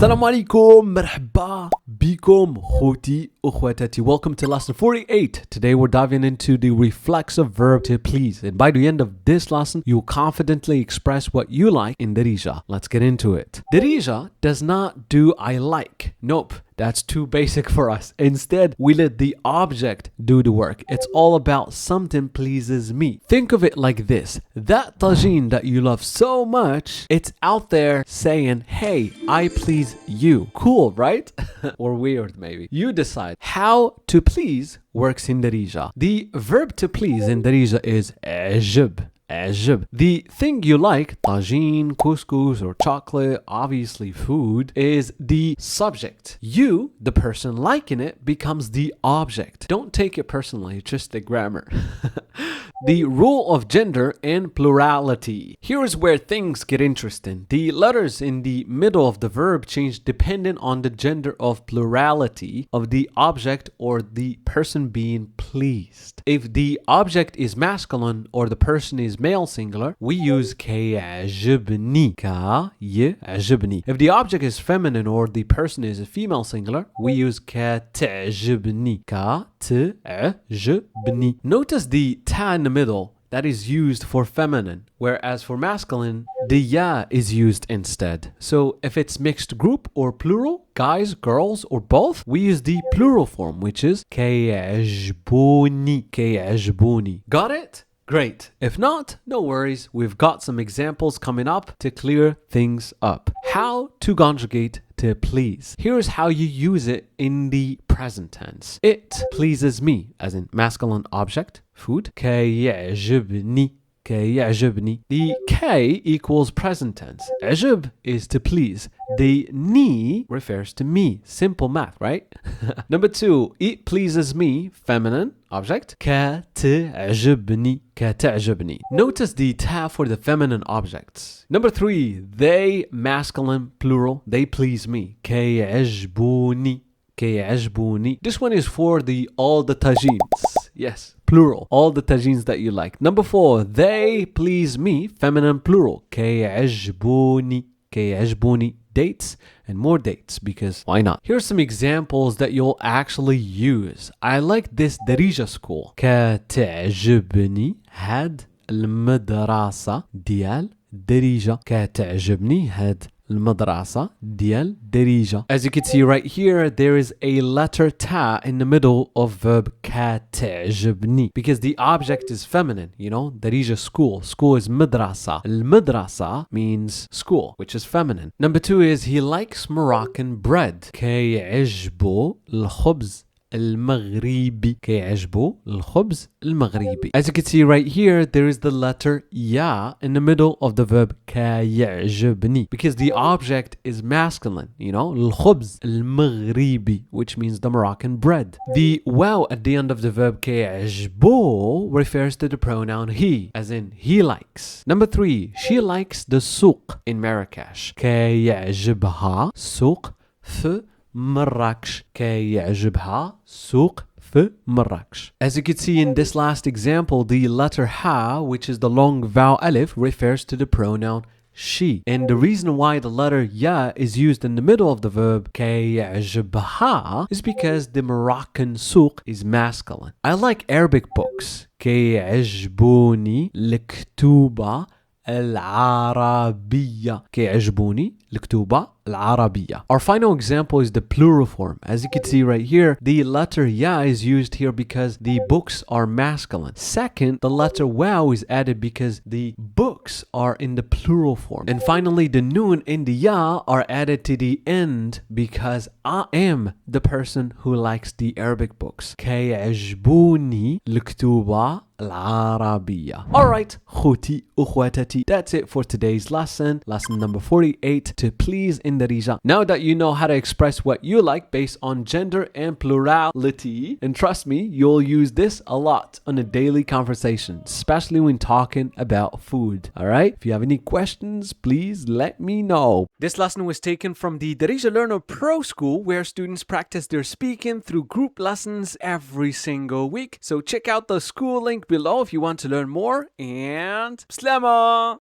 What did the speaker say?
Salam alaikum, مرحبا bikom, khoti, ukhwatati. Welcome to lesson 48. Today we're diving into the reflexive verb to please. And by the end of this lesson, you'll confidently express what you like in Darija. Let's get into it. Darija does not do I like. Nope. That's too basic for us. Instead, we let the object do the work. It's all about something pleases me. Think of it like this. That tagine that you love so much, it's out there saying, hey, I please you. Cool, right? Or weird maybe. You decide. How to please works in Darija. The verb to please in Darija is ajib. Ajib. The thing you like, tagine, couscous, or chocolate, obviously food, is the subject. You, the person liking it, becomes the object. Don't take it personally, it's just the grammar. The rule of gender and plurality. Here is where things get interesting. The letters in the middle of the verb change depending on the gender of plurality of the object or the person being pleased. If the object is masculine or the person is male singular, we use كيعجبني. كيعجبني. If the object is feminine or the person is a female singular, we use كتعجبني. كتعجبني. Notice the ta in the middle that is used for feminine, whereas for masculine, the ya is used instead. So if it's mixed group or plural, guys, girls, or both, we use the plural form, which is كيعجبوني. كيعجبوني. Got it? Great. If not, no worries. We've got some examples coming up to clear things up. How to conjugate to please. Here's how you use it in the present tense. It pleases me, as in masculine object, food. كيعجبني. كيعجبني. The K equals present tense. Ajib is to please. The ni refers to me. Simple math, right? Number 2, it pleases me, feminine object. كتعجبني. كتعجبني. Notice the ta for the feminine objects. Number 3, they, masculine, plural. They please me. كيعجبوني. كيعجبوني. This one is for all the tagines. Yes, plural. All the tagines that you like. Number 4, they please me, feminine plural. كيعجبوني. كيعجبوني. Dates and more dates, because why not? Here's some examples that you'll actually use. I like this Darija school. كتعجبني هاد l-mdrasa ديال Darija. كتعجبني هاد l-mdrasa ديال Darija. As you can see right here, there is a letter ta in the middle of verb كتعجبني because the object is feminine, you know, Darija school. School is madrasa. Al-madrasa means school, which is feminine. Number 2 is he likes Moroccan bread. كيعجبو l-khobz l-maghribi. كيعجبو l-khobz l-maghribi. As you can see right here, there is the letter ya in the middle of the verb كيعجبني because the object is masculine, you know, l-khobz l-maghribi, which means the Moroccan bread. The waw at the end of the verb كيعجبو refers to the pronoun he, as in he likes. Number 3, she likes the souk in Marrakech. كيعجبها souk في Mrraksh. كيعجبها souk في Mrraksh. As you can see in this last example, the letter ha, which is the long vowel alif, refers to the pronoun she. And the reason why the letter ya is used in the middle of the verb كيعجبها is because the Moroccan souk is masculine. I like Arabic books. كيعجبوني l-ktouba العربية. كيعجبوني l-ktouba العربية. Our final example is the plural form. As you can see right here, the letter ya is used here because the books are masculine. Second, the letter waw is added because the books are in the plural form. And finally, the noon and the ya are added to the end because I am the person who likes the Arabic books. كيعجبوني l-ktouba العربية. Alright, khoti, ukhwatati. That's it for today's lesson. Lesson number 48, to please in Darija. Now that you know how to express what you like based on gender and plurality, and trust me, you'll use this a lot on a daily conversation, especially when talking about food. Alright? If you have any questions, please let me know. This lesson was taken from the Darija Learner Pro School, where students practice their speaking through group lessons every single week. So check out the school link below if you want to learn more, and Slama!